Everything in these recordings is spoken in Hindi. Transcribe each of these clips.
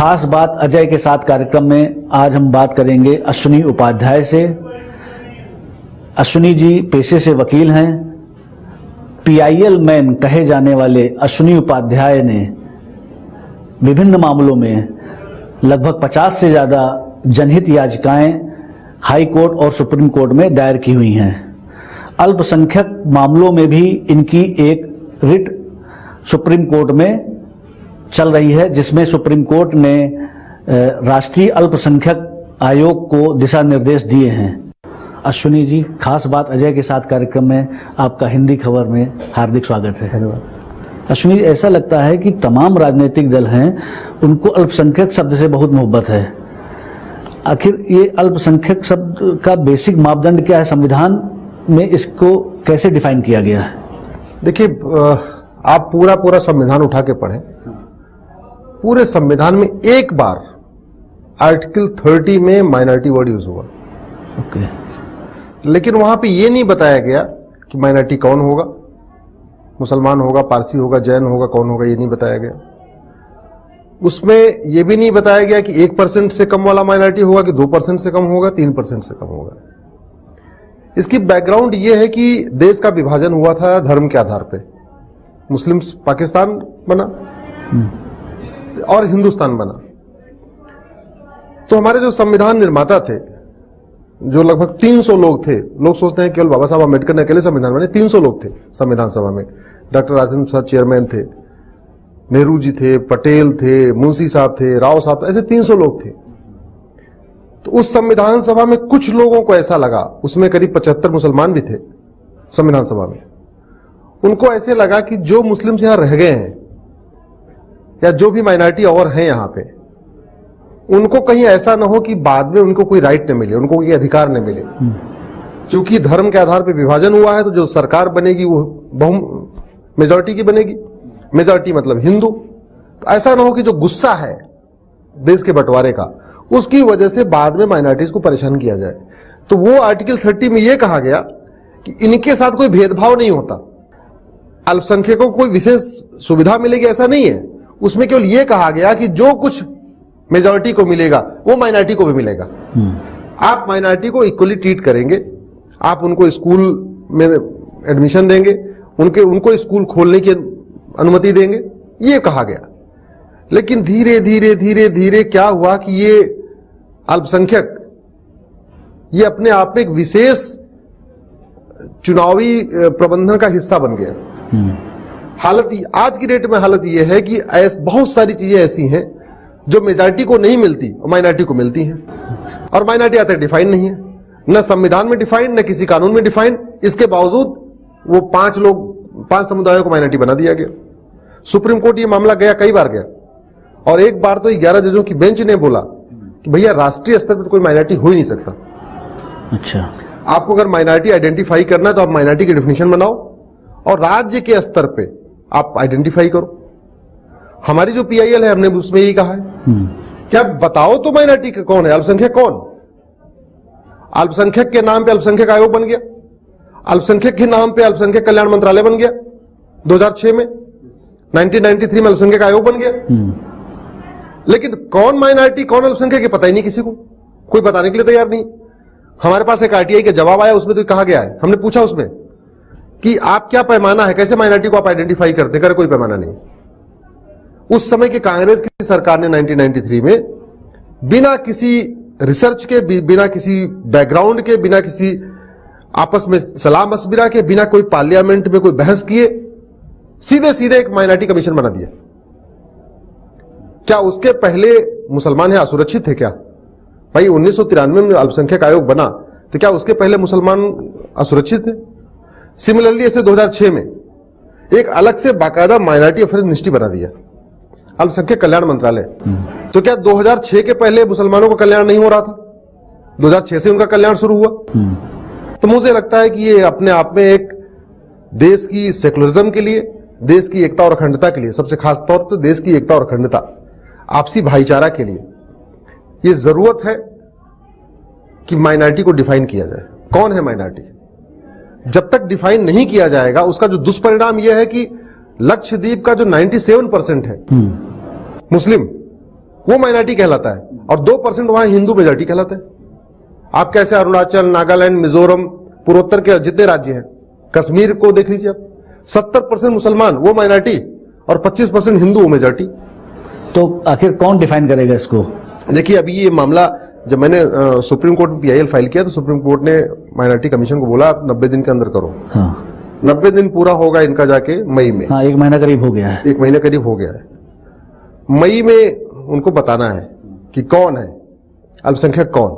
खास बात अजय के साथ कार्यक्रम में आज हम बात करेंगे अश्विनी उपाध्याय से। अश्विनी जी पेशे से वकील हैं। PIL मैन कहे जाने वाले अश्विनी उपाध्याय ने विभिन्न मामलों में लगभग 50 से ज़्यादा जनहित याचिकाएं हाई कोर्ट और सुप्रीम कोर्ट में दायर की हुई हैं। अल्पसंख्यक मामलों में भी इनकी एक रिट सुप्रीम कोर्ट में चल रही है, जिसमें सुप्रीम कोर्ट ने राष्ट्रीय अल्पसंख्यक आयोग को दिशा निर्देश दिए हैं। अश्विनी जी, खास बात अजय के साथ कार्यक्रम में आपका हिंदी खबर में हार्दिक स्वागत है। धन्यवाद। अश्विनी, ऐसा लगता है कि तमाम राजनीतिक दल हैं उनको अल्पसंख्यक शब्द से बहुत मोहब्बत है। आखिर ये अल्पसंख्यक शब्द का बेसिक मापदंड क्या है? संविधान में इसको कैसे डिफाइन किया गया है? देखिए, आप पूरा संविधान उठा के पढ़ें। पूरे संविधान में एक बार आर्टिकल 30 में माइनॉरिटी वर्ड यूज हुआ। ओके। लेकिन वहां पे ये नहीं बताया गया कि माइनॉरिटी कौन होगा, मुसलमान होगा, पारसी होगा, जैन होगा, कौन होगा, ये नहीं बताया गया। उसमें यह भी नहीं बताया गया कि 1% से कम वाला माइनॉरिटी होगा कि 2% से कम होगा, 3% से कम होगा। इसकी बैकग्राउंड यह है कि देश का विभाजन हुआ था धर्म के आधार पे। मुस्लिम पाकिस्तान बना और हिंदुस्तान बना। तो हमारे जो संविधान निर्माता थे, जो लगभग 300 लोग थे, लोग सोचते हैं केवल बाबा साहब अम्बेडकर ने अकेले संविधान बने, 300 लोग थे संविधान सभा में। डॉक्टर राजेंद्र प्रसाद चेयरमैन थे, नेहरू जी थे, पटेल थे, मुंशी साहब थे, राव साहब, ऐसे 300 लोग थे। तो उस संविधान सभा में कुछ लोगों को ऐसा लगा, उसमें करीब 75 मुसलमान भी थे संविधान सभा में, उनको ऐसे लगा कि जो मुस्लिम यहां रह गए हैं या जो भी माइनॉरिटी और हैं यहां पे, उनको कहीं ऐसा ना हो कि बाद में उनको कोई राइट न मिले, उनको कोई अधिकार न मिले। क्योंकि धर्म के आधार पर विभाजन हुआ है, तो जो सरकार बनेगी वो मेजॉरिटी की बनेगी। मेजॉरिटी मतलब हिंदू। तो ऐसा ना हो कि जो गुस्सा है देश के बंटवारे का, उसकी वजह से बाद में माइनॉरिटीज को परेशान किया जाए। तो वो आर्टिकल 30 में यह कहा गया कि इनके साथ कोई भेदभाव नहीं होता, अल्पसंख्यकों को कोई विशेष सुविधा मिलेगी, ऐसा नहीं है। उसमें केवल यह कहा गया कि जो कुछ मेजॉरिटी को मिलेगा वो माइनॉरिटी को भी मिलेगा। आप माइनॉरिटी को इक्वली ट्रीट करेंगे, आप उनको स्कूल में एडमिशन देंगे, उनको स्कूल खोलने की अनुमति देंगे, ये कहा गया। लेकिन धीरे धीरे धीरे धीरे क्या हुआ कि ये अल्पसंख्यक ये अपने आप में एक विशेष चुनावी प्रबंधन का हिस्सा बन गया। हालत आज की डेट में हालत यह है कि बहुत सारी चीजें ऐसी हैं जो मेजॉरिटी को नहीं मिलती और माइनॉरिटी को मिलती हैं, और माइनॉरिटी आज तक डिफाइन नहीं है, न संविधान में डिफाइन, न किसी कानून में डिफाइन। इसके बावजूद वो 5 समुदायों को माइनॉरिटी बना दिया गया। सुप्रीम कोर्ट ये मामला गया, कई बार गया, और एक बार तो 11 जजों की बेंच ने बोला कि भैया राष्ट्रीय स्तर पर तो कोई माइनॉरिटी हो ही नहीं सकता। अच्छा, आपको अगर माइनॉरिटी आइडेंटिफाई करना है तो आप माइनॉरिटी की डेफिनेशन बनाओ और राज्य के स्तर पे आप आइडेंटिफाई करो। हमारी जो PIL है, हमने उसमें यही कहा है क्या बताओ तो माइनॉरिटी कौन है, अल्पसंख्यक कौन। अल्पसंख्यक के नाम पे अल्पसंख्यक आयोग बन गया, अल्पसंख्यक के नाम पे अल्पसंख्यक कल्याण मंत्रालय बन गया 2006 में, 1993 में अल्पसंख्यक आयोग बन गया। लेकिन कौन माइनॉरिटी कौन अल्पसंख्यक है पता ही नहीं किसी को, कोई बताने के लिए तैयार नहीं। हमारे पास एक RTI का जवाब आया, उसमें तो कहा गया है, हमने पूछा उसमें कि आप क्या पैमाना है, कैसे माइनॉरिटी को आप आइडेंटिफाई करते, कर कोई पैमाना नहीं। उस समय की कांग्रेस की सरकार ने 1993 में बिना किसी रिसर्च के, बिना किसी बैकग्राउंड के, बिना किसी आपस में सलाह मशविरा के, बिना कोई पार्लियामेंट में कोई बहस किए, सीधे सीधे एक माइनॉरिटी कमीशन बना दिया। क्या उसके पहले मुसलमान यहां असुरक्षित थे क्या? भाई 1993 में अल्पसंख्यक आयोग बना, तो क्या उसके पहले मुसलमान असुरक्षित थे? सिमिलरली ऐसे 2006 में एक अलग से बाकायदा माइनॉरिटी अफेयर मिनिस्ट्री बना दिया, अल्पसंख्यक कल्याण मंत्रालय। तो क्या 2006 के पहले मुसलमानों का कल्याण नहीं हो रहा था? 2006 से उनका कल्याण शुरू हुआ। तो मुझे लगता है कि ये अपने आप में एक देश की सेकुलरिज्म के लिए, देश की एकता और अखंडता के लिए, सबसे खास तौर पर देश की एकता और अखंडता, आपसी भाईचारा के लिए ये जरूरत है कि माइनॉरिटी को डिफाइन किया जाए। कौन है माइनॉरिटी? जब तक डिफाइन नहीं किया जाएगा, उसका जो दुष्परिणाम यह है कि लक्षद्वीप का जो 97% है मुस्लिम, वो माइनॉरिटी कहलाता है, और 2% वहां हिंदू मेजॉरिटी कहलाता है। आप कैसे अरुणाचल, नागालैंड, मिजोरम, पूर्वोत्तर के जितने राज्य हैं, कश्मीर को देख लीजिए आप, 70% मुसलमान वो माइनॉरिटी और 25% हिंदू वो मेजॉरिटी। तो आखिर कौन डिफाइन करेगा इसको? देखिए, अभी ये मामला जब मैंने सुप्रीम कोर्ट में PIL फाइल किया तो सुप्रीम कोर्ट ने माइनॉरिटी कमीशन को बोला आप 90 दिन के अंदर करो। हाँ 90 दिन पूरा होगा इनका जाके मई में। हाँ, 1 महीना करीब हो गया है। 1 महीने करीब हो गया है। मई में उनको बताना है कि कौन है अल्पसंख्यक, कौन।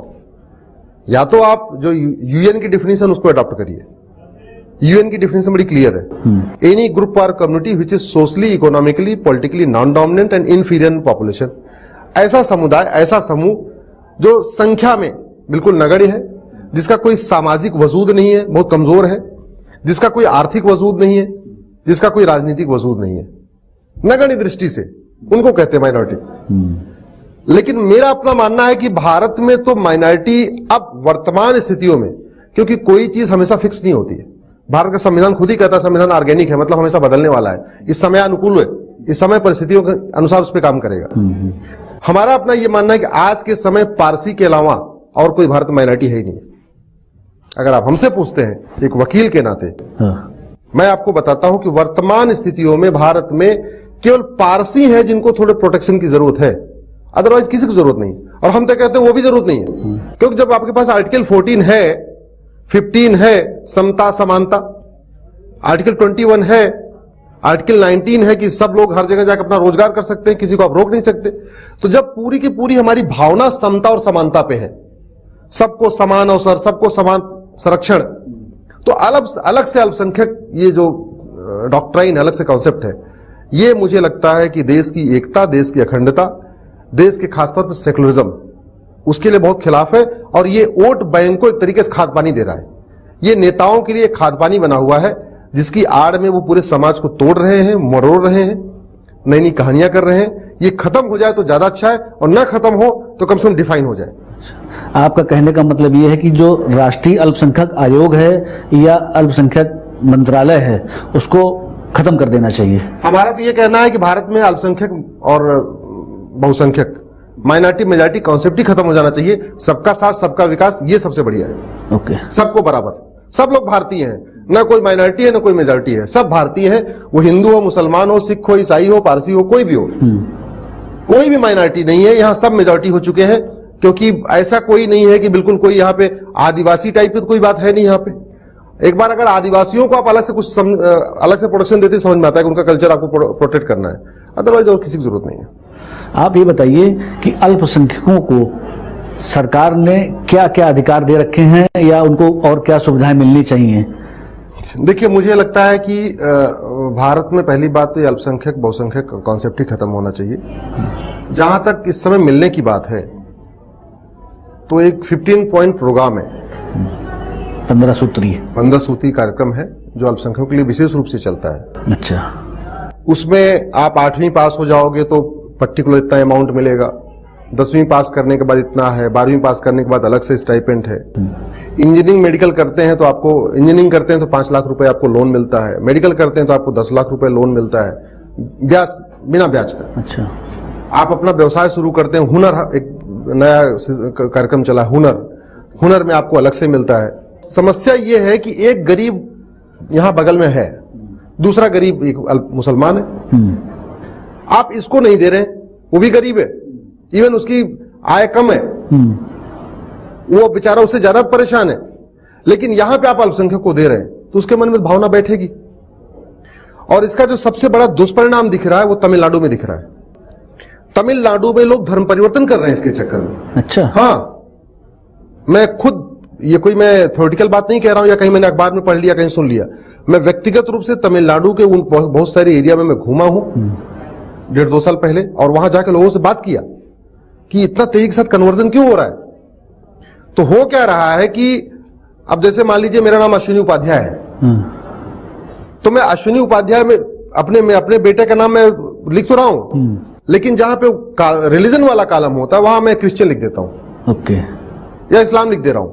या तो आप जो UN की डिफिनेशन उसको अडॉप्ट करिए। UN की डिफिनेशन बड़ी क्लियर है, एनी ग्रुप और community which is socially, economically, politically non dominant and inferior population. ऐसा समुदाय, ऐसा समूह जो संख्या में बिल्कुल नगण्य है, जिसका कोई सामाजिक वजूद नहीं है, बहुत कमजोर है, जिसका कोई आर्थिक वजूद नहीं है, जिसका कोई राजनीतिक वजूद नहीं है, नगण्य दृष्टि से, उनको कहते हैं माइनॉरिटी। लेकिन मेरा अपना मानना है कि भारत में तो माइनॉरिटी अब वर्तमान स्थितियों में, क्योंकि कोई चीज हमेशा फिक्स नहीं होती है, भारत का संविधान खुद ही कहता है संविधान ऑर्गेनिक है, मतलब हमेशा बदलने वाला है, इस समय अनुकूल है, इस समय परिस्थितियों के अनुसार उस पर काम करेगा। हमारा अपना यह मानना है कि आज के समय पारसी के अलावा और कोई भारत माइनॉरिटी है ही नहीं। अगर आप हमसे पूछते हैं एक वकील के नाते, मैं आपको बताता हूं कि वर्तमान स्थितियों में भारत में केवल पारसी हैं जिनको थोड़े प्रोटेक्शन की जरूरत है, अदरवाइज किसी की जरूरत नहीं। और हम तो कहते हैं वो भी जरूरत नहीं है, क्योंकि जब आपके पास आर्टिकल 14 है, 15 है समता समानता, आर्टिकल 21 है, आर्टिकल 19 है कि सब लोग हर जगह जाकर अपना रोजगार कर सकते हैं, किसी को आप रोक नहीं सकते। तो जब पूरी की पूरी हमारी भावना समता और समानता पे है, सबको समान अवसर, सबको समान संरक्षण, तो अलग से अल्पसंख्यक ये जो डॉक्ट्राइन, अलग से कॉन्सेप्ट है, ये मुझे लगता है कि देश की एकता, देश की अखंडता, देश के खासतौर पर सेकुलरिज्म, उसके लिए बहुत खिलाफ है। और ये वोट बैंक को एक तरीके से खाद पानी दे रहा है, ये नेताओं के लिए खाद पानी बना हुआ है, जिसकी आड़ में वो पूरे समाज को तोड़ रहे हैं, मरोड़ रहे हैं, नई नई कहानियां कर रहे हैं। ये खत्म हो जाए तो ज्यादा अच्छा है, और ना खत्म हो तो कम से कम डिफाइन हो जाए। आपका कहने का मतलब ये है कि जो राष्ट्रीय अल्पसंख्यक आयोग है या अल्पसंख्यक मंत्रालय है, उसको खत्म कर देना चाहिए। हमारा तो ये कहना है कि भारत में अल्पसंख्यक और बहुसंख्यक, माइनॉरिटी मेजॉरिटी कॉन्सेप्ट ही खत्म हो जाना चाहिए। सबका साथ, सबका विकास, ये सबसे बढ़िया है। ओके, सबको बराबर, सब लोग भारतीय हैं, ना कोई माइनॉरिटी है ना कोई मेजॉरिटी है, सब भारतीय हैं। वो हिंदू हो, मुसलमान हो, सिख हो, ईसाई हो, पारसी हो, कोई भी हो, कोई भी माइनॉरिटी नहीं है। यहाँ सब मेजॉरिटी हो चुके हैं, क्योंकि ऐसा कोई नहीं है कि बिल्कुल कोई यहाँ पे आदिवासी टाइप की तो कोई बात है नहीं। यहाँ पे एक बार अगर आदिवासियों को आप अलग से कुछ अलग से प्रोटेक्शन देते समझ में आता है कि उनका कल्चर आपको प्रोटेक्ट करना है, अदरवाइज और किसी की जरूरत नहीं है। आप ये बताइए कि अल्पसंख्यकों को सरकार ने क्या क्या अधिकार दे रखे हैं, या उनको और क्या सुविधाएं मिलनी चाहिए? देखिए, मुझे लगता है कि भारत में पहली बात तो अल्पसंख्यक बहुसंख्यक कॉन्सेप्ट ही खत्म होना चाहिए। जहां तक इस समय मिलने की बात है, तो एक 15 पॉइंट प्रोग्राम है, 15 सूत्री कार्यक्रम है, जो अल्पसंख्यकों के लिए विशेष रूप से चलता है। अच्छा, उसमें आप 8वीं पास हो जाओगे तो पर्टिकुलर इतना अमाउंट मिलेगा, 10वीं पास करने के बाद इतना है, 12वीं पास करने के बाद अलग से स्टाइपेंड है। इंजीनियरिंग मेडिकल करते हैं तो आपको, इंजीनियरिंग करते हैं तो 5 लाख रुपए आपको लोन मिलता है, मेडिकल करते हैं तो आपको 10 लाख रुपए लोन मिलता है, ब्याज, बिना ब्याज का। अच्छा, आप अपना व्यवसाय शुरू करते हैं, हुनर, एक नया कार्यक्रम चला है हुनर में आपको अलग से मिलता है। समस्या ये है कि एक गरीब यहां बगल में है, दूसरा गरीब एक मुसलमान है, आप इसको नहीं दे रहे, वो भी गरीब है, इवन उसकी आय कम है, वो बेचारा उससे ज्यादा परेशान है, लेकिन यहां पे आप अल्पसंख्यक को दे रहे हैं, तो उसके मन में भावना बैठेगी। और इसका जो सबसे बड़ा दुष्परिणाम दिख रहा है वो तमिलनाडु में दिख रहा है। तमिलनाडु में लोग धर्म परिवर्तन कर रहे हैं इसके चक्कर में। अच्छा, हाँ, मैं खुद, ये कोई मैं थ्योरेटिकल बात नहीं कह रहा हूं या कहीं मैंने अखबार में पढ़ लिया, कहीं सुन लिया, मैं व्यक्तिगत रूप से तमिलनाडु के उन बहुत सारे एरिया में मैं घूमा हूं 1.5-2 साल पहले, और वहां जाकर लोगों से बात किया कि इतना तेजी के साथ कन्वर्जन क्यों हो रहा है। तो हो क्या रहा है कि अब जैसे मान लीजिए मेरा नाम अश्विनी उपाध्याय है, तो मैं अश्विनी उपाध्याय में अपने बेटे का नाम मैं लिख तो रहा हूं, लेकिन जहां पे रिलीजन वाला कॉलम होता है वहां मैं क्रिश्चियन लिख देता हूं, ओके, या इस्लाम लिख दे रहा हूं।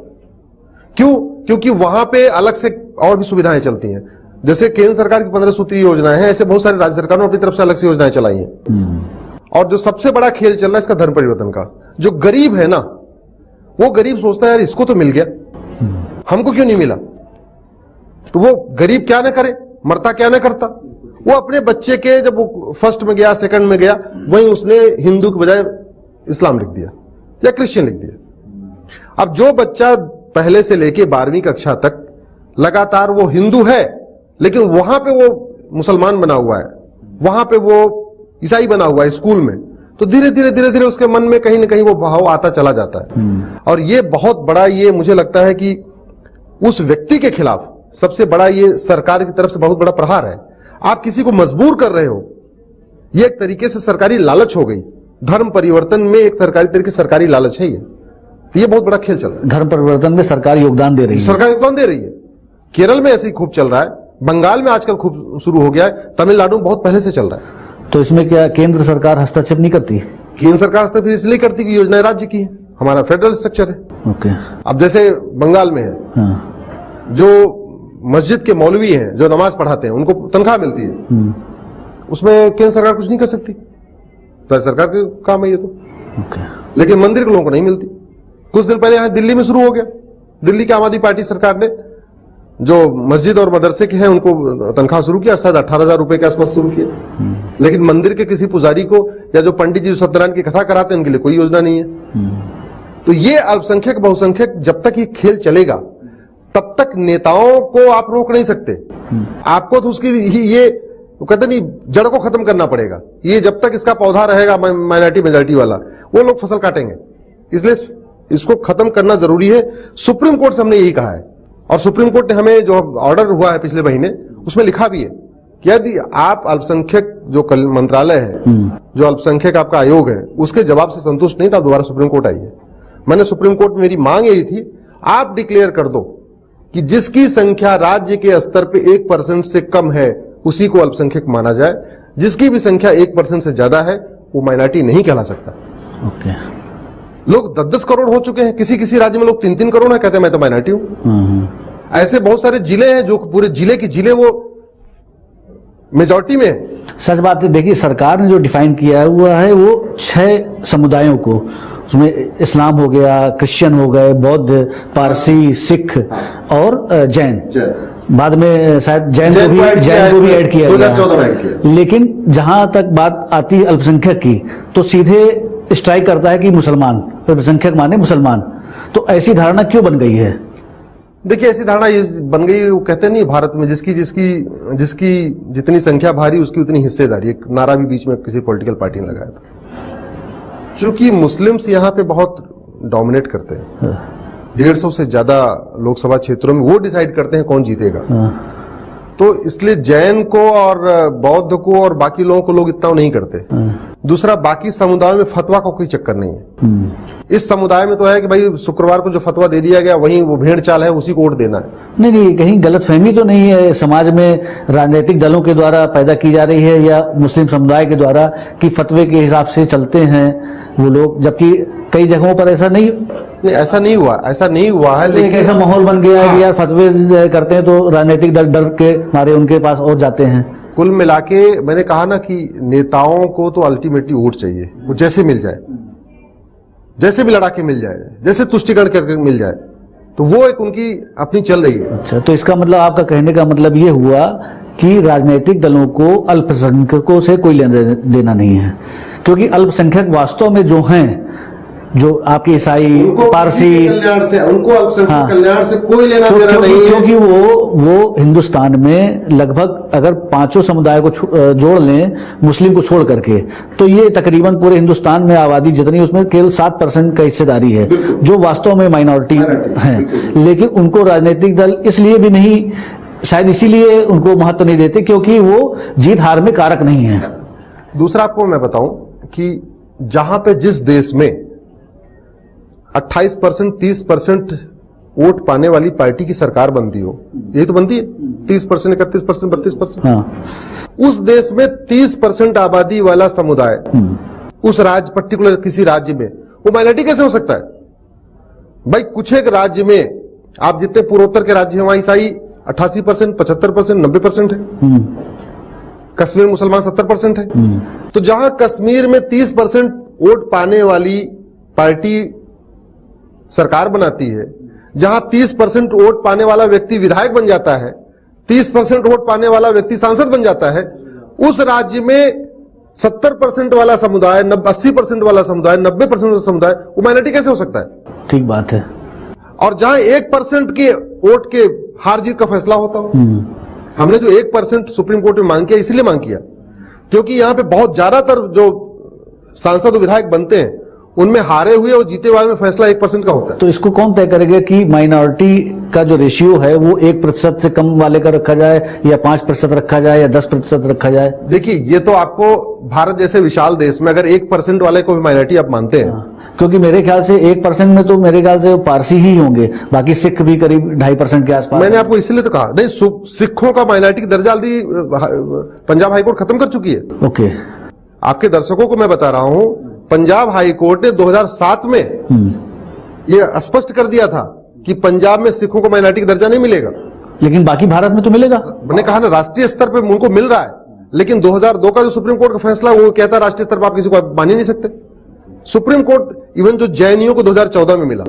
क्यों? क्योंकि वहां पे अलग से और भी सुविधाएं चलती हैं। जैसे केंद्र सरकार की 15 सूत्री योजनाएं हैं, ऐसे बहुत सारी राज्य सरकारों ने अपनी तरफ से अलग से योजनाएं चलाई हैं। और जो सबसे बड़ा खेल चल रहा है इसका धर्म परिवर्तन का। जो गरीब है ना, वो गरीब सोचता है यार इसको तो मिल गया, हमको क्यों नहीं मिला। तो वो गरीब क्या ना करे, मरता क्या ना करता। वो अपने बच्चे के जब वो फर्स्ट में गया, सेकंड में गया, वहीं उसने हिंदू के बजाय इस्लाम लिख दिया या क्रिश्चियन लिख दिया। अब जो बच्चा पहले से लेके 12वीं कक्षा तक लगातार वो हिंदू है, लेकिन वहां पे वो मुसलमान बना हुआ है, वहां पे वो ईसाई बना हुआ है स्कूल में, तो धीरे धीरे धीरे धीरे उसके मन में कहीं ना कहीं वो भाव आता चला जाता है। और ये बहुत बड़ा, ये मुझे लगता है कि उस व्यक्ति के खिलाफ सबसे बड़ा ये सरकार की तरफ से बहुत बड़ा प्रहार है। आप किसी को मजबूर कर रहे हो, ये एक तरीके से सरकारी लालच हो गई। धर्म परिवर्तन में एक सरकारी तरीके से सरकारी लालच है ये बहुत बड़ा खेल चल रहा है। धर्म परिवर्तन में सरकार योगदान दे रही है, सरकार योगदान दे रही है। केरल में ऐसे ही खूब चल रहा है, बंगाल में आजकल खूब शुरू हो गया है, तमिलनाडु में बहुत पहले से चल रहा है। तो इसमें क्या केंद्र सरकार हस्तक्षेप नहीं करती? केंद्र सरकार हस्तक्षेप इसलिए करती कि योजनाएं राज्य की है, हमारा फेडरल स्ट्रक्चर है। ओके। अब जैसे बंगाल में है, हाँ। जो मस्जिद के मौलवी हैं, जो नमाज पढ़ाते हैं, उनको तनख्वाह मिलती है, उसमें केंद्र सरकार कुछ नहीं कर सकती, तो सरकार का काम है ये तो। ओके। लेकिन मंदिर के लोगों को नहीं मिलती। कुछ दिन पहले यहां दिल्ली में शुरू हो गया, दिल्ली की आम आदमी पार्टी सरकार ने जो मस्जिद और मदरसे के हैं उनको तनख्वाह शुरू किया, शायद 18,000 रुपए के आसपास शुरू किया। लेकिन मंदिर के किसी पुजारी को या जो पंडित जी सत्यनारायण की कथा कराते हैं उनके लिए कोई योजना नहीं है। तो ये अल्पसंख्यक बहुसंख्यक जब तक ये खेल चलेगा तब तक नेताओं को आप रोक नहीं सकते। आपको तो उसकी ये कहते नहीं, जड़ को खत्म करना पड़ेगा। ये जब तक इसका पौधा रहेगा माइनॉरिटी मेजॉरिटी वाला, वो लोग फसल काटेंगे। इसलिए इसको खत्म करना जरूरी है। सुप्रीम कोर्ट से हमने यही कहा है, और सुप्रीम कोर्ट ने हमें जो ऑर्डर हुआ है पिछले महीने, उसमें लिखा भी है कि यदि आप अल्पसंख्यक जो मंत्रालय है, जो अल्पसंख्यक आपका आयोग है, उसके जवाब से संतुष्ट नहीं था, दोबारा सुप्रीम कोर्ट आई है। मैंने सुप्रीम कोर्ट में मेरी मांग यही थी, आप डिक्लेयर कर दो कि जिसकी संख्या राज्य के स्तर पे 1% से कम है उसी को अल्पसंख्यक माना जाए, जिसकी भी संख्या 1% से ज्यादा है वो माइनॉरिटी नहीं कहला सकता। ओके। लोग 10-10 करोड़ हो चुके हैं, किसी किसी राज्य में लोग 3-3 करोड़ है, कहते हैं मैं तो माइनॉरिटी हूं। ऐसे बहुत सारे जिले हैं जो पूरे जिले के जिले वो मेजॉरिटी में है। सच बात है, देखिए सरकार ने जो डिफाइन किया हुआ है वो 6 समुदायों को, उसमें इस्लाम हो गया, क्रिश्चियन हो गए, बौद्ध, पारसी, सिख और जैन। बाद में शायद जैन को भी ऐड किया गया। लेकिन जहां तक बात आती है अल्पसंख्यक की, तो सीधे स्ट्राइक करता है कि मुसलमान, अल्पसंख्यक माने मुसलमान। तो ऐसी धारणा क्यों बन गई है? देखिए ऐसी धारणा ये बन गई, वो कहते नहीं भारत में जिसकी जितनी संख्या भारी उसकी उतनी हिस्सेदारी, एक नारा भी बीच में किसी पॉलिटिकल पार्टी ने लगाया था। चूंकि मुस्लिम्स यहाँ पे बहुत डोमिनेट करते हैं, 150 से ज्यादा लोकसभा क्षेत्रों में वो डिसाइड करते हैं कौन जीतेगा, तो इसलिए जैन को और बौद्ध को और बाकी लोगों को लोग इतना नहीं करते। दूसरा, बाकी समुदायों में फतवा का कोई चक्कर नहीं है। इस समुदाय में तो है कि भाई शुक्रवार को जो फतवा दे दिया गया वही वो भेड़ चाल है, उसी को वोट देना है। नहीं, कहीं गलतफहमी तो नहीं है समाज में राजनीतिक दलों के द्वारा पैदा की जा रही है या मुस्लिम समुदाय के द्वारा कि फतवे के हिसाब से चलते हैं वो लोग, जबकि कई जगहों पर ऐसा नहीं ऐसा नहीं हुआ है। लेकिन ऐसा माहौल बन गया है कि यार फतवे करते हैं तो राजनीतिक दल डर के मारे उनके पास और जाते हैं। कुल मिला के मैंने कहा ना कि नेताओं को तो अल्टीमेटली वोट चाहिए, वो जैसे मिल जाए, जैसे भी लड़ा के मिल जाए, जैसे तुष्टिकरण करके मिल जाए, तो वो एक उनकी अपनी चल रही है। अच्छा, तो इसका मतलब आपका कहने का मतलब ये हुआ कि राजनीतिक दलों को अल्पसंख्यकों से कोई लेना देना नहीं है, क्योंकि अल्पसंख्यक वास्तव में जो हैं, जो आपके ईसाई, पारसी, उनको अल्पसंख्यक कल्याण से कोई लेना देना नहीं है, क्योंकि वो हिंदुस्तान में लगभग अगर 5 समुदाय को जोड़ लें मुस्लिम को छोड़ करके, तो ये तकरीबन पूरे हिंदुस्तान में आबादी जितनी उसमें केवल 7% का हिस्सेदारी है, जो वास्तव में माइनॉरिटी है। लेकिन उनको राजनीतिक दल इसलिए भी नहीं, शायद इसीलिए उनको महत्व नहीं देते क्योंकि वो जीत हार में कारक नहीं है। दूसरा आपको मैं बताऊं कि जहां पे जिस देश में 28%, 30% वोट पाने वाली पार्टी की सरकार बनती हो, यही तो बनती है 30%, 31%, 32%। हाँ। उस देश में 30% आबादी वाला समुदाय उस राज्य, पर्टिकुलर किसी राज्य में, वो माइनॉरिटी कैसे हो सकता है? भाई कुछ एक राज्य में, आप जितने पूर्वोत्तर के राज्य हैं वहां ईसाई 88%, 75%, 90% है। कश्मीर मुसलमान 70% है। तो जहां कश्मीर में 30% वोट पाने वाली पार्टी सरकार बनाती है, जहां 30% वोट पाने वाला व्यक्ति विधायक बन जाता है, 30% वोट पाने वाला व्यक्ति सांसद बन जाता है, उस राज्य में 70% वाला समुदाय, 80% वाला समुदाय, 90% वाला समुदाय, वो माइनॉरिटी कैसे हो सकता है? ठीक बात है। और जहां 1% के वोट के हार जीत का फैसला होता हो। हमने जो 1% सुप्रीम कोर्ट में मांग किया, इसलिए मांग किया क्योंकि यहां पे बहुत ज्यादातर जो सांसद और विधायक बनते हैं उनमें हारे हुए और जीते वाले में फैसला 1% का होता है। तो इसको कौन तय करेगा कि माइनॉरिटी का जो रेशियो है वो 1% से कम वाले का रखा जाए या 5% रखा जाए या 10% रखा जाए? देखिए, ये तो आपको भारत जैसे विशाल देश में अगर 1% वाले को भी माइनॉरिटी आप मानते हैं, क्योंकि मेरे ख्याल से 1% में तो मेरे ख्याल से पारसी ही होंगे, बाकी सिख भी करीब 2.5% के आसपास। मैंने आपको इसलिए तो कहा नहीं, सिखों का माइनॉरिटी का दर्जा ऑलरेडी पंजाब हाईकोर्ट खत्म कर चुकी है। ओके, आपके दर्शकों को मैं बता रहा हूं, पंजाब हाईकोर्ट ने 2007 में यह स्पष्ट कर दिया था कि पंजाब में सिखों को माइनॉरिटी का दर्जा नहीं मिलेगा। लेकिन बाकी भारत में तो मिलेगा। मैंने कहा ना, राष्ट्रीय स्तर पे उनको मिल रहा है, लेकिन 2002 का जो सुप्रीम कोर्ट का फैसला वो कहता है राष्ट्रीय स्तर पर आप किसी को मान ही नहीं सकते। सुप्रीम कोर्ट इवन जो जैनियों को 2014 में मिला,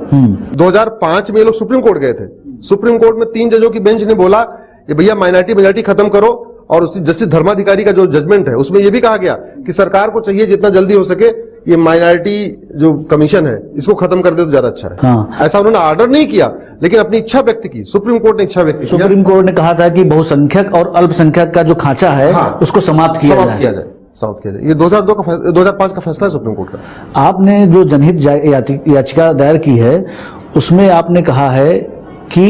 2005 में ये लोग सुप्रीम कोर्ट गए थे। सुप्रीम कोर्ट में 3 जजों की बेंच ने बोला कि भैया माइनॉरिटी खत्म करो, और उसी जस्टिस धर्माधिकारी का जो जजमेंट है उसमें यह भी कहा गया कि सरकार को चाहिए जितना जल्दी हो सके ये माइनॉरिटी जो कमीशन है इसको खत्म कर दे तो ज्यादा अच्छा है। हाँ। ऐसा उन्होंने ऑर्डर नहीं किया, लेकिन अपनी इच्छा व्यक्त की। सुप्रीम कोर्ट ने इच्छा व्यक्त की। सुप्रीम कोर्ट ने कहा था कि बहुसंख्यक और अल्पसंख्यक का जो खांचा है उसको समाप्त किया जाए। ये 2005 का फैसला है सुप्रीम कोर्ट का। आपने जो जनहित याचिका दायर की है उसमें आपने कहा है कि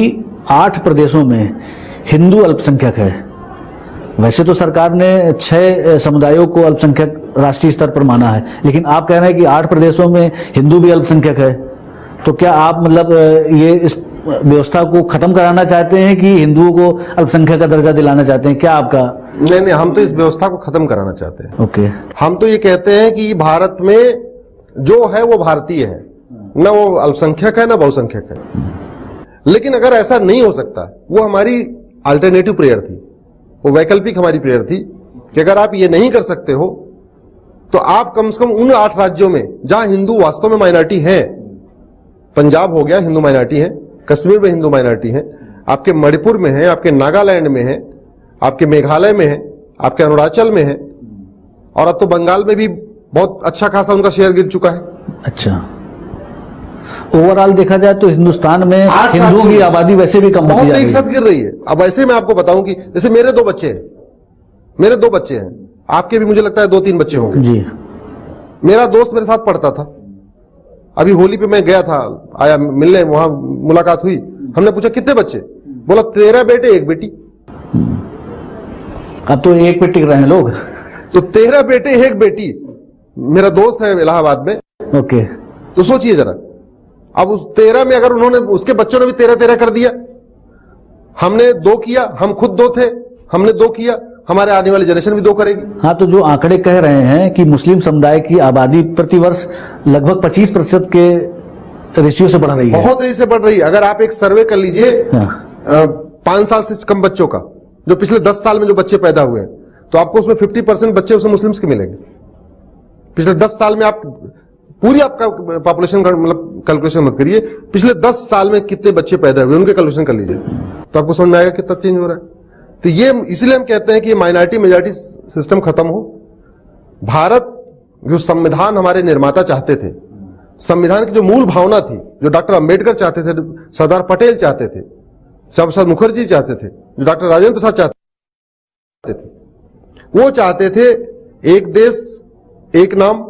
8 प्रदेशों में हिंदू अल्पसंख्यक है। वैसे तो सरकार ने 6 समुदायों को अल्पसंख्यक राष्ट्रीय स्तर पर माना है, लेकिन आप कह रहे हैं कि 8 प्रदेशों में हिंदू भी अल्पसंख्यक है। तो क्या आप मतलब ये इस व्यवस्था को खत्म कराना चाहते हैं कि हिंदुओं को अल्पसंख्यक का दर्जा दिलाना चाहते हैं? क्या आपका? नहीं, हम तो इस व्यवस्था को खत्म कराना चाहते हैं। ओके। हम तो ये कहते हैं कि भारत में जो है वो भारतीय है, ना वो अल्पसंख्यक है ना बहुसंख्यक है। लेकिन अगर ऐसा नहीं हो सकता, वो हमारी अल्टरनेटिव प्रेयर थी, वो वैकल्पिक हमारी प्रेयर थी कि अगर आप ये नहीं कर सकते हो तो आप कम से कम उन 8 राज्यों में जहां हिंदू वास्तव में माइनॉरिटी हैं, पंजाब हो गया हिंदू माइनॉरिटी है, कश्मीर में हिंदू माइनॉरिटी है, आपके मणिपुर में है, आपके नागालैंड में है, आपके मेघालय में है, आपके अरुणाचल में है, और अब तो बंगाल में भी बहुत अच्छा खासा उनका शेयर गिर चुका है। अच्छा, ओवरऑल देखा जाए तो हिंदुस्तान में हिंदुओं की आबादी वैसे भी कम होती जा रही है, एक साथ गिर रही है। अब ऐसे मैं आपको बताऊं कि जैसे मेरे 2 बच्चे हैं, आपके भी मुझे लगता है 2-3 बच्चे होंगे जी। मेरा दोस्त मेरे साथ पढ़ता था, अभी होली पे मैं गया था, आया मिलने, वहां मुलाकात हुई, हमने पूछा कितने बच्चे, बोला 13 बेटे 1 बेटी। अब तो एक पे टिक रहे हैं लोग। तो 13 बेटे 1 बेटी, मेरा दोस्त है इलाहाबाद में। ओके, तो सोचिए जरा, अब उस 13 में अगर उन्होंने, उसके बच्चों ने भी 13 कर दिया, हमने 2 किया, हम खुद 2 थे, हमने 2 किया, हमारे आने वाली जनरेशन भी 2 करेगी। हाँ, तो जो आंकड़े कह रहे हैं कि मुस्लिम समुदाय की आबादी प्रतिवर्ष लगभग 25% के रेशियो से बढ़ रही है, बहुत तेजी से बढ़ रही है। अगर आप एक सर्वे कर लीजिए 5 साल से कम बच्चों का, जो पिछले 10 साल में जो बच्चे पैदा हुए हैं, तो आपको उसमें 50% बच्चे उसमें मुस्लिम्स के मिलेंगे। पिछले 10 साल में आप पूरी आपका पॉपुलेशन का मतलब कैलकुलेशन मत करिए, पिछले 10 साल में कितने बच्चे पैदा हुए उनके कैलकुलेशन कर लीजिए, तो आपको समझ में आएगा कितना चेंज हो रहा है। तो ये इसलिए हम कहते हैं कि माइनॉरिटी मेजॉरिटी सिस्टम खत्म हो। भारत जो संविधान हमारे निर्माता चाहते थे, संविधान की जो मूल भावना थी, जो डॉक्टर अंबेडकर चाहते थे, सरदार पटेल चाहते थे, श्यामा प्रसाद मुखर्जी चाहते थे, जो डॉक्टर राजेंद्र प्रसाद चाहते थे, वो चाहते थे एक देश, एक नाम,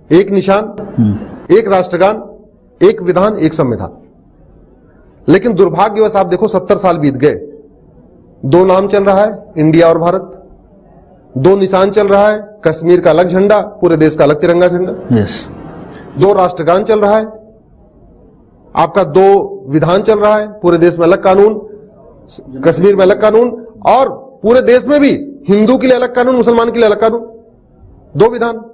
एक निशान, एक राष्ट्रगान, एक विधान, एक संविधान। लेकिन दुर्भाग्यवश आप देखो 70 साल बीत गए, 2 नाम चल रहा है, इंडिया और भारत, 2 निशान चल रहा है, कश्मीर का अलग झंडा, पूरे देश का अलग तिरंगा झंडा, 2 राष्ट्रगान चल रहा है, आपका 2 विधान चल रहा है, पूरे देश में अलग कानून, कश्मीर में अलग कानून, और पूरे देश में भी हिंदू के लिए अलग कानून, मुसलमान के लिए अलग कानून, 2 विधान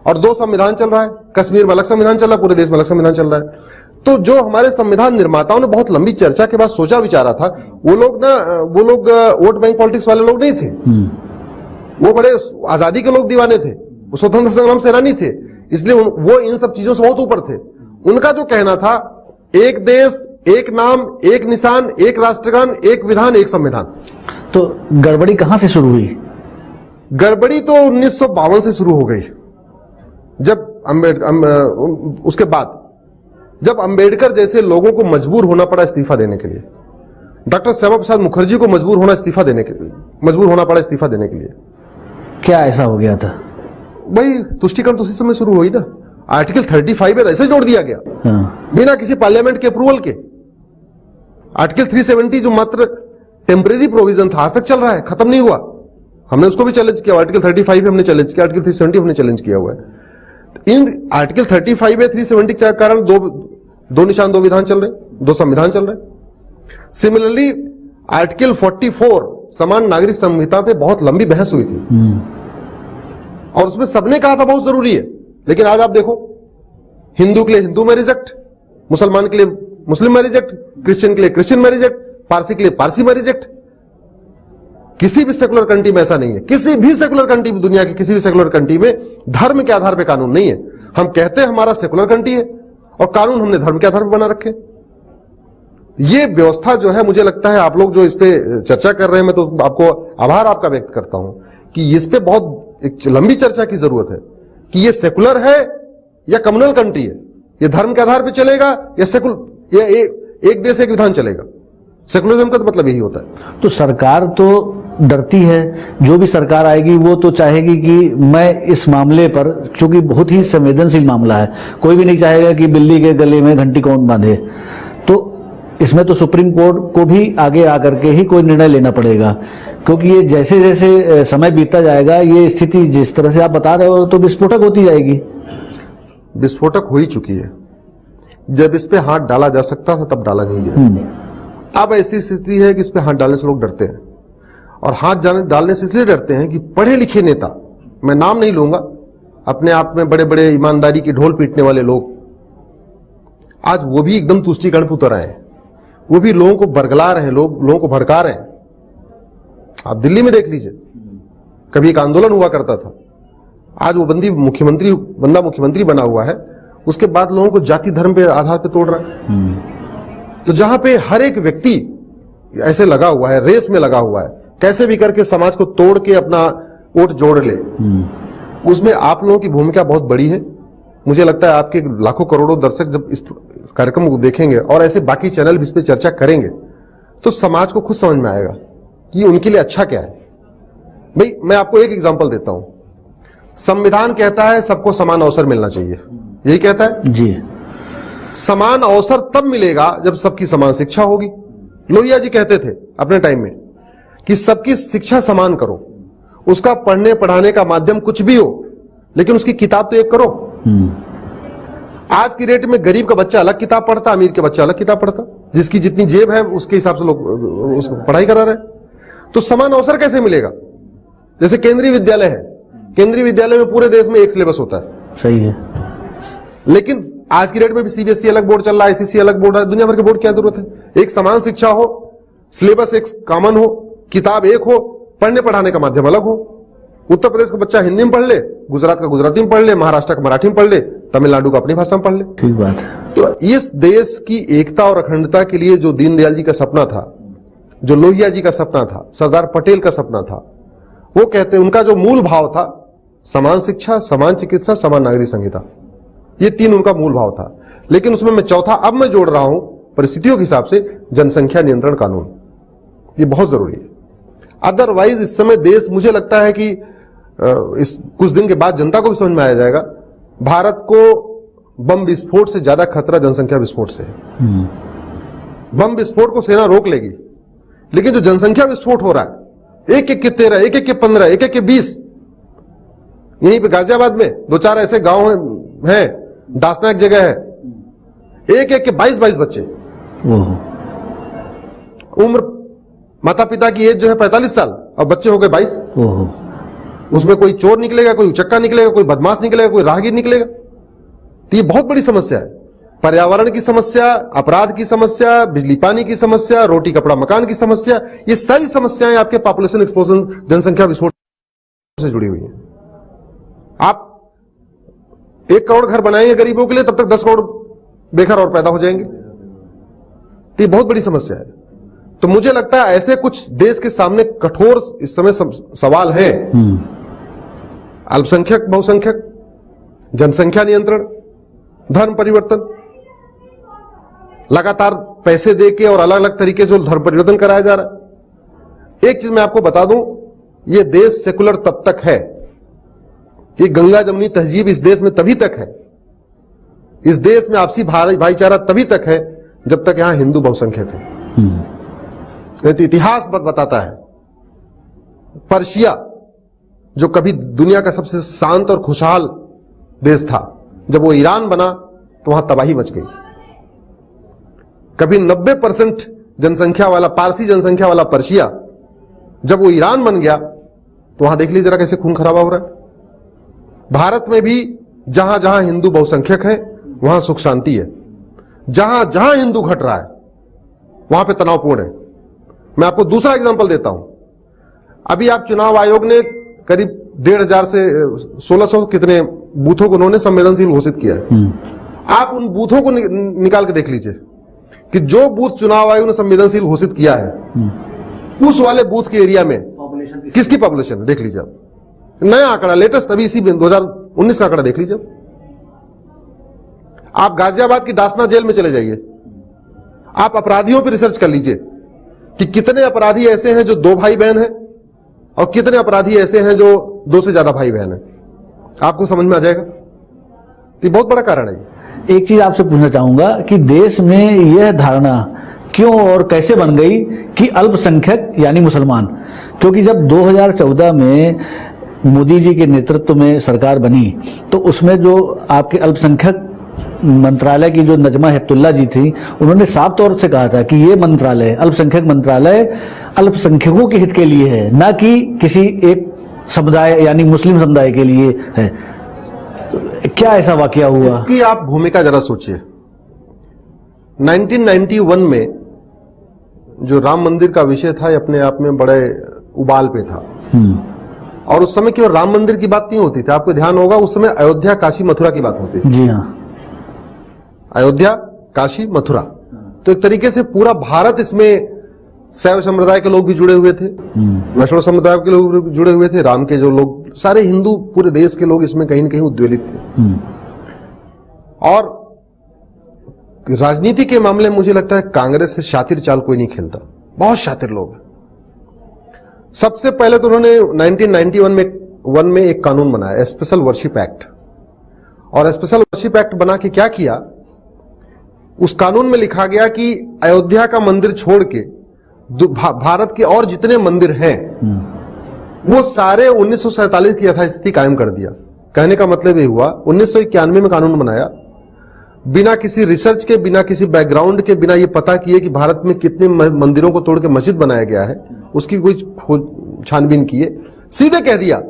और 2 संविधान चल रहा है, कश्मीर में अलग संविधान चल रहा है, पूरे देश में अलग संविधान चल रहा है। तो जो हमारे संविधान निर्माताओं ने बहुत लंबी चर्चा के बाद सोचा विचारा था, वो लोग वोट बैंक पॉलिटिक्स वाले लोग नहीं थे। वो बड़े आजादी के लोग दीवाने थे, वो स्वतंत्र संग्राम सेनानी थे, इसलिए वो इन सब चीजों से बहुत ऊपर थे। उनका जो कहना था, एक देश, एक नाम, एक निशान, एक राष्ट्रगान, एक विधान, एक संविधान। तो गड़बड़ी कहां से शुरू हुई? गड़बड़ी तो 1952 से शुरू हो गई, जब उसके बाद जब अंबेडकर जैसे लोगों को मजबूर होना पड़ा इस्तीफा देने के लिए, डॉक्टर श्यामा प्रसाद मुखर्जी को मजबूर होना पड़ा इस्तीफा देने के लिए। क्या ऐसा हो गया था? भाई तुष्टिकरण तो उसी समय शुरू हुई ना, आर्टिकल 35 है ऐसे जोड़ दिया गया, बिना किसी पार्लियामेंट के अप्रूवल के। आर्टिकल 370 जो मात्र टेम्परेरी प्रोविजन था, आज तक चल रहा है, खत्म नहीं हुआ। हमने उसको भी चैलेंज किया, आर्टिकल 35 हमने चैलेंज किया, आर्टिकल 370 हमने चैलेंज किया हुआ है। इन आर्टिकल 35 में 370 के कारण दो निशान दो विधान चल रहे, दो संविधान चल रहे। सिमिलरली आर्टिकल 44 समान नागरिक संहिता पे बहुत लंबी बहस हुई थी और उसमें सबने कहा था बहुत जरूरी है, लेकिन आज आप देखो, हिंदू के लिए हिंदू मैरिज एक्ट, मुसलमान के लिए मुस्लिम मैरिज एक्ट, क्रिश्चियन के लिए क्रिश्चियन मैरिज एक्ट, पारसी के लिए पारसी मैरिज एक्ट। किसी भी सेकुलर कंट्री में ऐसा नहीं है, किसी भी सेकुलर कंट्री में, दुनिया के किसी भी सेकुलर कंट्री में धर्म के आधार पर कानून नहीं है। हम कहते हैं हमारा सेकुलर कंट्री है और कानून हमने धर्म के आधार पर बना रखे। ये व्यवस्था जो है, मुझे लगता है आप लोग जो इस पे चर्चा कर रहे हैं, मैं तो आपको आभार आपका व्यक्त करता हूं कि इस पे बहुत एक लंबी चर्चा की जरूरत है कि ये सेकुलर है या कम्युनल कंट्री है, ये धर्म के आधार पर चलेगा या एक देश एक विधान चलेगा। सेकुलरिज्म का तो मतलब यही होता है। तो सरकार तो डरती है, जो भी सरकार आएगी वो तो चाहेगी कि मैं इस मामले पर, चूंकि बहुत ही संवेदनशील मामला है, कोई भी नहीं चाहेगा कि बिल्ली के गले में घंटी कौन बांधे, तो इसमें तो सुप्रीम कोर्ट को भी आगे आकर के ही कोई निर्णय लेना पड़ेगा, क्योंकि ये जैसे जैसे समय बीतता जाएगा, ये स्थिति जिस तरह से आप बता रहे हो तो विस्फोटक होती जाएगी। विस्फोटक हो ही चुकी है। जब इस पे हाथ डाला जा सकता था तब डाला नहीं गया। अब ऐसी स्थिति है कि इस पे हाथ डालने से लोग डरते हैं, और हाथ डालने से इसलिए डरते हैं कि पढ़े लिखे नेता, मैं नाम नहीं लूंगा, अपने आप में बड़े बड़े ईमानदारी की ढोल पीटने वाले लोग, आज वो भी एकदम तुष्टिकरण पे उतर आए हैं। वो भी लोगों को बरगला रहे हैं, लोगों को भड़का रहे हैं। आप दिल्ली में देख लीजिए, कभी एक आंदोलन हुआ करता था, आज वो बंदा मुख्यमंत्री बना हुआ है, उसके बाद लोगों को जाति धर्म पे आधार पे तोड़ रहा है। तो जहां पे हर एक व्यक्ति ऐसे लगा हुआ है, रेस में लगा हुआ है, कैसे भी करके समाज को तोड़ के अपना वोट जोड़ ले, उसमें आप लोगों की भूमिका बहुत बड़ी है। मुझे लगता है आपके लाखों करोड़ों दर्शक जब इस कार्यक्रम को देखेंगे और ऐसे बाकी चैनल भी इस पर चर्चा करेंगे, तो समाज को खुद समझ में आएगा कि उनके लिए अच्छा क्या है। भाई मैं आपको एक एग्जांपल देता हूं, संविधान कहता है सबको समान अवसर मिलना चाहिए, यही कहता है जी। समान अवसर तब मिलेगा जब सबकी समान शिक्षा होगी। लोहिया जी कहते थे अपने टाइम में कि सबकी शिक्षा समान करो, उसका पढ़ने पढ़ाने का माध्यम कुछ भी हो, लेकिन उसकी किताब तो एक करो। आज की डेट में गरीब का बच्चा अलग किताब पढ़ता, अमीर के बच्चा अलग किताब पढ़ता, जिसकी जितनी जेब है उसके हिसाब से लोग उसको पढ़ाई करा रहे। तो समान अवसर कैसे मिलेगा? जैसे केंद्रीय विद्यालय है, केंद्रीय विद्यालय में पूरे देश में एक सिलेबस होता है, सही है, लेकिन आज की डेट में भी सीबीएसई अलग बोर्ड चल रहा है, आईसीएसई अलग बोर्ड है, दुनिया भर के बोर्ड क्या जरूरत है? एक समान शिक्षा हो, सिलेबस एक कॉमन हो, किताब एक हो, पढ़ने पढ़ाने का माध्यम अलग हो। उत्तर प्रदेश का बच्चा हिंदी में पढ़ ले, गुजरात का गुजराती में पढ़ ले, महाराष्ट्र का मराठी में पढ़ ले, तमिलनाडु का अपनी भाषा में पढ़ ले। ठीक बात है। तो इस देश की एकता और अखंडता के लिए जो दीनदयाल जी का सपना था, जो लोहिया जी का सपना था, सरदार पटेल का सपना था, वो कहते हैं उनका जो मूल भाव था समान शिक्षा, समान चिकित्सा, समान नागरिक संहिता, ये तीन उनका मूल भाव था। लेकिन उसमें मैं चौथा अब मैं जोड़ रहा हूं परिस्थितियों के हिसाब से जनसंख्या नियंत्रण कानून, ये बहुत जरूरी है। अदरवाइज इस समय देश, मुझे लगता है कि इस कुछ दिन के बाद जनता को भी समझ में आ जाएगा, भारत को बम विस्फोट से ज्यादा खतरा जनसंख्या विस्फोट से है। बम विस्फोट को सेना रोक लेगी, लेकिन जो जनसंख्या विस्फोट हो रहा है, एक एक के 13, एक एक के 15, एक एक के 20, यहीं पे गाजियाबाद में दो चार ऐसे गांव हैं, दासना एक जगह है, एक एक के 22-22 बच्चे, उम्र माता पिता की एज जो है 45 साल और बच्चे हो गए 22। उसमें कोई चोर निकलेगा, कोई उचक्का निकलेगा, कोई बदमाश निकलेगा, कोई राहगीर निकलेगा। तो ये बहुत बड़ी समस्या है। पर्यावरण की समस्या, अपराध की समस्या, बिजली पानी की समस्या, रोटी कपड़ा मकान की समस्या, ये सारी समस्याएं आपके पॉपुलेशन एक्सप्लोजन, जनसंख्या विस्फोट से जुड़ी हुई है। आप 1 करोड़ घर बनाएंगे गरीबों के लिए, तब तक 10 करोड़ बेघर और पैदा हो जाएंगे। तो ये बहुत बड़ी समस्या है। तो मुझे लगता है ऐसे कुछ देश के सामने कठोर इस समय सवाल हैं। अल्पसंख्यक बहुसंख्यक, जनसंख्या नियंत्रण, धर्म परिवर्तन, लगातार पैसे देके और अलग अलग तरीके से धर्म परिवर्तन कराया जा रहा है। एक चीज मैं आपको बता दूं, यह देश सेकुलर तब तक है, ये गंगा जमुनी तहजीब इस देश में तभी तक है, इस देश में आपसी भाईचारा तभी तक है जब तक यहां हिंदू बहुसंख्यक है। नहीं तो इतिहास बताता है, पर्शिया जो कभी दुनिया का सबसे शांत और खुशहाल देश था, जब वो ईरान बना तो वहां तबाही मच गई। कभी 90% जनसंख्या वाला, पारसी जनसंख्या वाला पर्शिया, जब वो ईरान बन गया तो वहां देख लीजिए जरा कैसे खून खराबा हो रहा है। भारत में भी जहां जहां हिंदू बहुसंख्यक है वहां सुख शांति है, जहां जहां हिंदू घट रहा है वहां पे तनावपूर्ण है। मैं आपको दूसरा एग्जांपल देता हूं। अभी आप चुनाव आयोग ने करीब 1,500 से 1,600 कितने बूथों को उन्होंने संवेदनशील घोषित किया है। आप उन बूथों को निकाल के देख लीजिए कि जो बूथ चुनाव आयोग ने संवेदनशील घोषित किया है, उस वाले बूथ के एरिया में किसकी पॉपुलेशन है देख लीजिए आप। नया आंकड़ा, लेटेस्ट, अभी इसी 2019 का आंकड़ा देख लीजिए। आप गाजियाबाद की डासना जेल में चले जाइए, आप अपराधियों पर रिसर्च कर लीजिए कि कितने अपराधी ऐसे हैं जो 2 भाई बहन हैं और कितने अपराधी ऐसे हैं जो 2 से ज्यादा भाई बहन हैं। आपको समझ में आ जाएगा। ये बहुत बड़ा कारण है। एक चीज आपसे पूछना चाहूंगा कि देश में यह धारणा क्यों और कैसे बन गई कि अल्पसंख्यक यानी मुसलमान, क्योंकि जब 2014 में मोदी जी के नेतृत्व में सरकार बनी तो उसमें जो आपके अल्पसंख्यक मंत्रालय की जो नजमा हेपतुल्ला जी थी, उन्होंने साफ तौर से कहा था कि ये मंत्रालय, अल्पसंख्यक मंत्रालय, अल्पसंख्यकों के हित के लिए है, ना कि किसी एक समुदाय यानी मुस्लिम समुदाय के लिए है। क्या ऐसा वाकया हुआ? इसकी आप भूमिका जरा सोचिए। 1991 में जो राम मंदिर का विषय था, ये अपने आप में बड़े उबाल पे था। और उस समय केवल राम मंदिर की बात नहीं होती थी, आपको ध्यान होगा उस समय अयोध्या, काशी, मथुरा की बात होती थी। जी हाँ, अयोध्या, काशी, मथुरा। तो एक तरीके से पूरा भारत इसमें, शैव संप्रदाय के लोग भी जुड़े हुए थे, वैष्णव समुदाय के लोग भी जुड़े हुए थे, राम के जो लोग, सारे हिंदू, पूरे देश के लोग इसमें कहीं न कहीं उद्वेलित थे। और राजनीति के मामले में मुझे लगता है कांग्रेस से शातिर चाल कोई नहीं खेलता, बहुत शातिर लोग हैं। सबसे पहले तो उन्होंने 1991 में एक कानून बनाया, स्पेशल वर्शिप एक्ट। और स्पेशल वर्शिप एक्ट बना के क्या किया, उस कानून में लिखा गया कि अयोध्या का मंदिर छोड़ के भारत के और जितने मंदिर हैं वो सारे 1947 की यथास्थिति कायम कर दिया। कहने का मतलब ये हुआ, 1991 में कानून बनाया, बिना किसी रिसर्च के, बिना किसी बैकग्राउंड के, बिना ये पता किए कि भारत में कितने मंदिरों को तोड़ के मस्जिद बनाया गया है, उसकी कोई छानबीन किए, सीधे कह दिया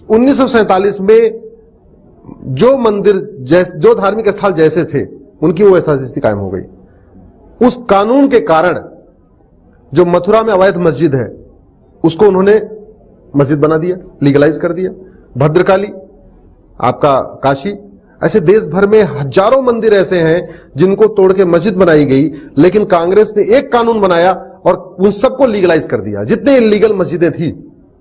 1947 में जो मंदिर, जो धार्मिक स्थल जैसे थे उनकी वो यथास्थिति कायम हो गई। उस कानून के कारण जो मथुरा में अवैध मस्जिद है उसको उन्होंने मस्जिद बना दिया, लीगलाइज कर दिया। भद्रकाली, आपका काशी, ऐसे देश भर में हजारों मंदिर ऐसे हैं जिनको तोड़ के मस्जिद बनाई गई, लेकिन कांग्रेस ने एक कानून बनाया और उन सबको लीगलाइज कर दिया। जितने इलीगल मस्जिदें थी,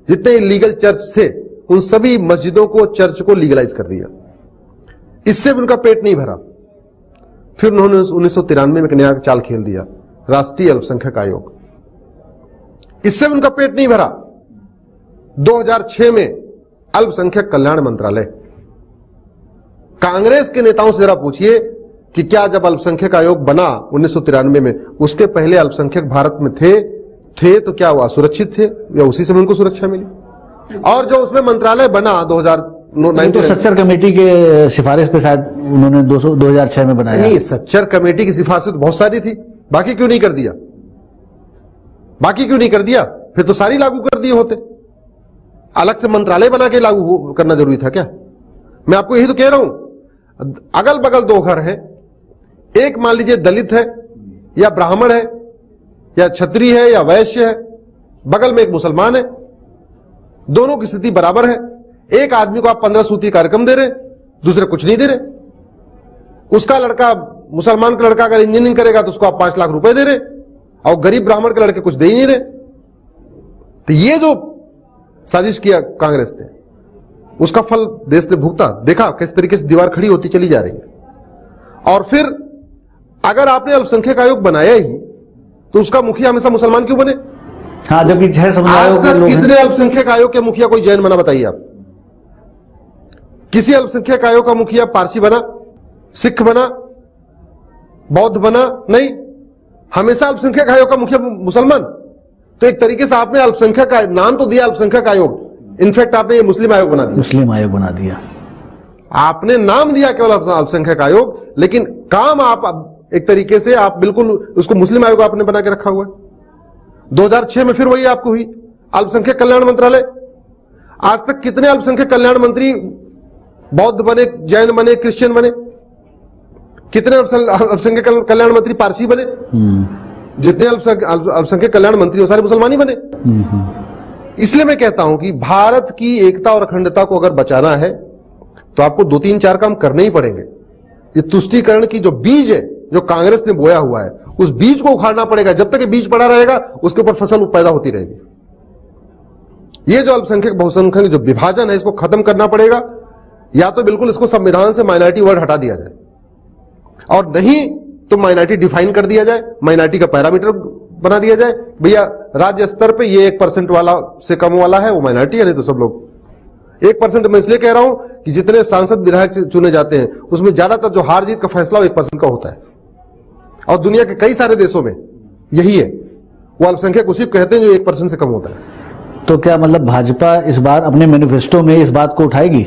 जितने इलीगल चर्च थे, उन सभी मस्जिदों को, चर्च को लीगलाइज कर दिया। इससे भी उनका पेट नहीं भरा। फिर उन्होंने 1993 में एक नया चाल खेल दिया, राष्ट्रीय अल्पसंख्यक आयोग। इससे भी उनका पेट नहीं भरा। 2006 में अल्पसंख्यक कल्याण मंत्रालय। कांग्रेस के नेताओं से जरा पूछिए कि क्या जब अल्पसंख्यक आयोग बना 1993 में, उसके पहले अल्पसंख्यक भारत में थे तो क्या वो असुरक्षित थे या उसी समय उनको सुरक्षा मिली? और जो उसमें मंत्रालय बना 2009 तो सच्चर कमेटी के सिफारिश पे शायद उन्होंने 2006 में बनाया। नहीं, सच्चर कमेटी की सिफारिश तो बहुत सारी थी, बाकी क्यों नहीं कर दिया? बाकी क्यों नहीं कर दिया? फिर तो सारी लागू कर दिए होते। अलग से मंत्रालय बना के लागू करना जरूरी था क्या? मैं आपको यही तो कह रहा हूं। अगल बगल 2 घर हैं, एक मान लीजिए दलित है या ब्राह्मण है या क्षत्रिय है या वैश्य है, बगल में एक मुसलमान है। दोनों की स्थिति बराबर है। एक आदमी को आप 15 सूत्री कार्यक्रम दे रहे, दूसरे कुछ नहीं दे रहे। उसका लड़का, मुसलमान का लड़का अगर इंजीनियरिंग करेगा तो उसको आप 5 लाख रुपए दे रहे, और गरीब ब्राह्मण के लड़के कुछ दे ही नहीं रहे। तो ये जो साजिश किया कांग्रेस ने, उसका फल देश ने भुगता। देखा किस तरीके से दीवार खड़ी होती चली जा रही है। और फिर अगर आपने अल्पसंख्यक आयोग बनाया ही तो उसका मुखिया हमेशा मुसलमान क्यों बने? हाँ, जबकि 6 समुदायों के लोग हैं। कितने अल्पसंख्यक आयोग के मुखिया कोई जैन बना, बताइए आप? किसी अल्पसंख्यक आयोग का मुखिया पारसी बना, सिख बना, बौद्ध बना? नहीं, हमेशा अल्पसंख्यक आयोग का मुखिया मुसलमान। तो एक तरीके से आपने अल्पसंख्यक नाम तो दिया अल्पसंख्यक आयोग, इनफैक्ट आपने ये मुस्लिम आयोग बना दिया। मुस्लिम आयोग बना दिया। आपने नाम दिया केवल अल्पसंख्यक आयोग, लेकिन काम आप एक तरीके से आप बिल्कुल उसको मुस्लिम आयोग आपने बना के रखा हुआ है। 2006 में फिर वही आपको हुई अल्पसंख्यक कल्याण मंत्रालय। आज तक कितने अल्पसंख्यक कल्याण मंत्री बौद्ध बने, जैन बने, क्रिश्चियन बने? कितने अल्पसंख्यक कल्याण मंत्री पारसी बने? जितने अल्पसंख्यक कल्याण मंत्री वो सारे मुसलमान ही बने। इसलिए मैं कहता हूं कि भारत की एकता और अखंडता को अगर बचाना है तो आपको 2-3-4 काम करने ही पड़ेंगे। ये तुष्टीकरण की जो बीज है, जो कांग्रेस ने बोया हुआ है, उस बीज को उखाड़ना पड़ेगा। जब तक ये बीज पड़ा रहेगा उसके ऊपर फसल पैदा होती रहेगी। ये जो अल्पसंख्यक बहुसंख्यक जो विभाजन है, इसको खत्म करना पड़ेगा। या तो बिल्कुल इसको संविधान से माइनॉरिटी वर्ड हटा दिया जाए, और नहीं तो माइनॉरिटी डिफाइन कर दिया जाए, माइनॉरिटी का पैरामीटर बना दिया जाए। भैया राज्य स्तर पे ये 1% वाला से कम वाला है वो माइनॉरिटी है, नहीं तो सब लोग 1%। मैं इसलिए कह रहा हूं कि जितने सांसद विधायक चुने जाते हैं उसमें ज्यादातर जो हार जीत का फैसला 1% का होता है, और दुनिया के कई सारे देशों में यही है। वो अल्पसंख्यक उसी को कहते हैं जो 1% से कम होता है। तो क्या मतलब भाजपा इस बार अपने मैनिफेस्टो में इस बात को उठाएगी?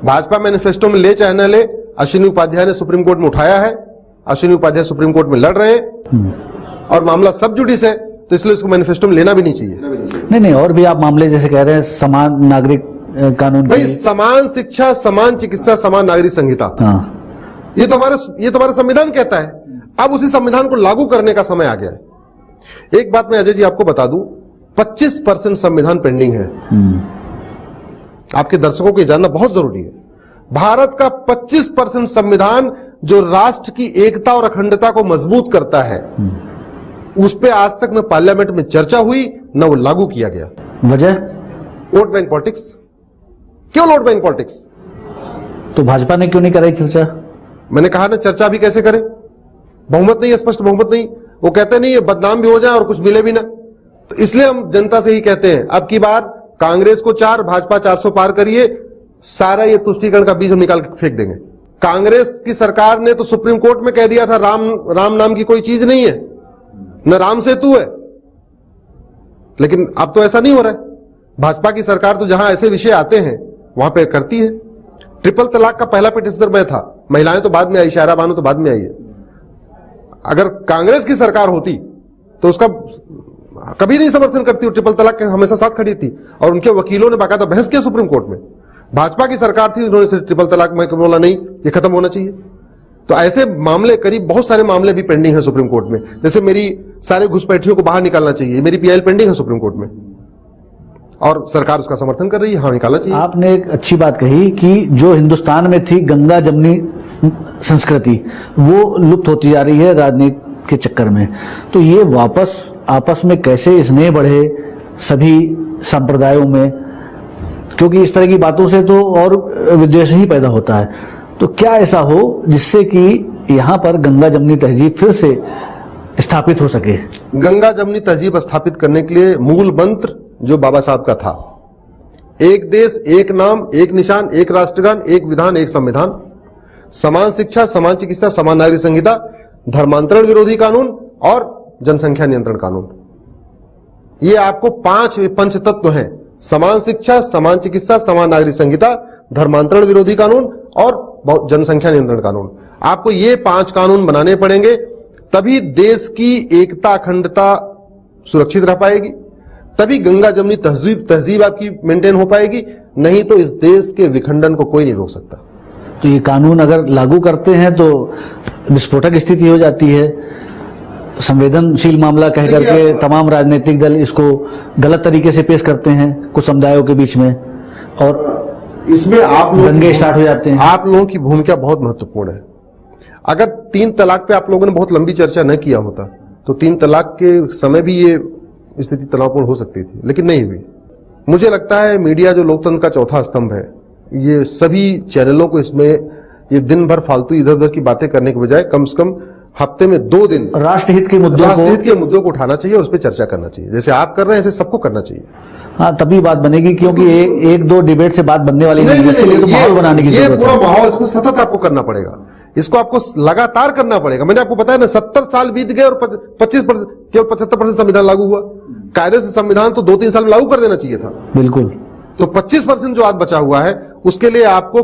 भाजपा मैनिफेस्टो में ले चाहे न ले, अश्विनी उपाध्याय ने सुप्रीम कोर्ट में उठाया है। अश्विनी उपाध्याय सुप्रीम कोर्ट में लड़ रहे हैं, और मामला सब जुडिस है, तो इसलिए इसको मैनिफेस्टो में लेना भी नहीं चाहिए। नहीं, और भी आप मामले जैसे कह रहे हैं, समान नागरिक कानून, भाई समान शिक्षा, समान चिकित्सा, समान नागरिक संहिता, हाँ, ये तो हमारा संविधान कहता है। अब उसी संविधान को लागू करने का समय आ गया है। एक बात मैं अजय जी आपको बता दूं, 25% संविधान पेंडिंग है। आपके दर्शकों को जानना बहुत जरूरी है। भारत का 25% संविधान जो राष्ट्र की एकता और अखंडता को मजबूत करता है, उस पे आज तक न पार्लियामेंट में चर्चा हुई, न वो लागू किया गया। वजह? Vote bank politics. क्यों वोट बैंक पॉलिटिक्स? तो भाजपा ने क्यों नहीं कराई चर्चा? मैंने कहा ना, चर्चा भी कैसे करें? बहुमत नहीं है, स्पष्ट बहुमत नहीं। वो कहते नहीं, ये बदनाम भी हो जाए और कुछ मिले भी ना। तो इसलिए हम जनता से ही कहते हैं, अब की बार कांग्रेस को 4, भाजपा 400 पार करिए, सारा ये तुष्टीकरण का बीज हम निकाल के फेंक देंगे। कांग्रेस की सरकार ने तो सुप्रीम कोर्ट में कह दिया था राम नाम की कोई चीज नहीं है, न राम सेतु है, लेकिन अब तो ऐसा नहीं हो रहा है। भाजपा की सरकार तो जहां ऐसे विषय आते हैं वहां पे करती है। ट्रिपल तलाक का पहला पिटिशनर मैं था, महिलाएं तो बाद में आई, शायरा बानो तो बाद में आई है। अगर कांग्रेस की सरकार होती तो उसका कभी नहीं समर्थन करती, ट्रिपल तलाक के हमेशा साथ खड़ी थी, और उनके वकीलों ने बाकायदा बहस किया सुप्रीम कोर्ट में। भाजपा की सरकार थी, उन्होंने सिर्फ ट्रिपल तलाक में बोला नहीं, ये खत्म होना चाहिए। तो ऐसे मामले करीब बहुत सारे मामले भी पेंडिंग है सुप्रीम कोर्ट में। जैसे मेरी सारे घुसपैठियों को बाहर निकालना चाहिए, मेरी पीआईएल पेंडिंग है सुप्रीम कोर्ट में, और सरकार उसका समर्थन कर रही है, हाँ निकालना चाहिए। आपने एक अच्छी बात कही कि जो हिंदुस्तान में थी गंगा जमनी संस्कृति, वो लुप्त होती जा रही है राजनीति के चक्कर में। तो ये वापस आपस में कैसे स्नेह बढ़े सभी संप्रदायों में, क्योंकि इस तरह की बातों से तो और विद्वेष ही पैदा होता है। तो क्या ऐसा हो जिससे कि यहाँ पर गंगा जमनी तहजीब फिर से स्थापित हो सके? गंगा जमनी तहजीब स्थापित करने के लिए मूल मंत्र जो बाबा साहब का था, एक देश, एक नाम, एक निशान, एक राष्ट्रगान, एक विधान, एक संविधान, समान शिक्षा, समान चिकित्सा, समान नागरिक संहिता, धर्मांतरण विरोधी कानून और जनसंख्या नियंत्रण कानून। ये आपको 5 पंचतत्व हैं: समान शिक्षा, समान चिकित्सा, समान नागरिक संहिता, धर्मांतरण विरोधी कानून और जनसंख्या नियंत्रण कानून। आपको ये 5 कानून बनाने पड़ेंगे, तभी देश की एकता अखंडता सुरक्षित रह पाएगी, तभी गंगा जमनी तहजीब आपकी मेंटेन हो पाएगी। नहीं तो इस देश के विखंडन को कोई नहीं रोक सकता। तो ये कानून अगर लागू करते हैं तो विस्फोटक स्थिति हो जाती है, संवेदनशील मामला कह करके तमाम राजनीतिक दल इसको गलत तरीके से पेश करते हैं कुछ समुदायों के बीच में, और इसमें आप दंगे स्टार्ट हो जाते हैं। आप लोगों की भूमिका बहुत महत्वपूर्ण है। अगर 3 तलाक पे आप लोगों ने बहुत लंबी चर्चा न किया होता तो 3 तलाक के समय भी ये स्थिति तनावपूर्ण हो सकती थी, लेकिन नहीं हुई। मुझे लगता है मीडिया जो लोकतंत्र का चौथा स्तंभ है, ये सभी चैनलों को इसमें ये दिन भर फालतू इधर उधर की बातें करने के बजाय कम से कम हफ्ते में 2 दिन राष्ट्रहित के मुद्दों को उठाना चाहिए और उस पर चर्चा करना चाहिए। जैसे आप कर रहे हैं ऐसे सबको करना चाहिए। हाँ, तभी बात बनेगी, क्योंकि एक दो डिबेट से बात बनने वाली नहीं है। इसके लिए तो माहौल बनाने की जरूरत है। पूरा माहौल इसको सतत आपको करना पड़ेगा, इसको आपको लगातार करना पड़ेगा। मैंने आपको बताया ना, 70 साल बीत गए और 25% केवल 75% संविधान लागू हुआ। कायदे से संविधान तो 2-3 साल में लागू कर देना चाहिए था। बिल्कुल। तो 25% जो आज बचा हुआ है उसके लिए आपको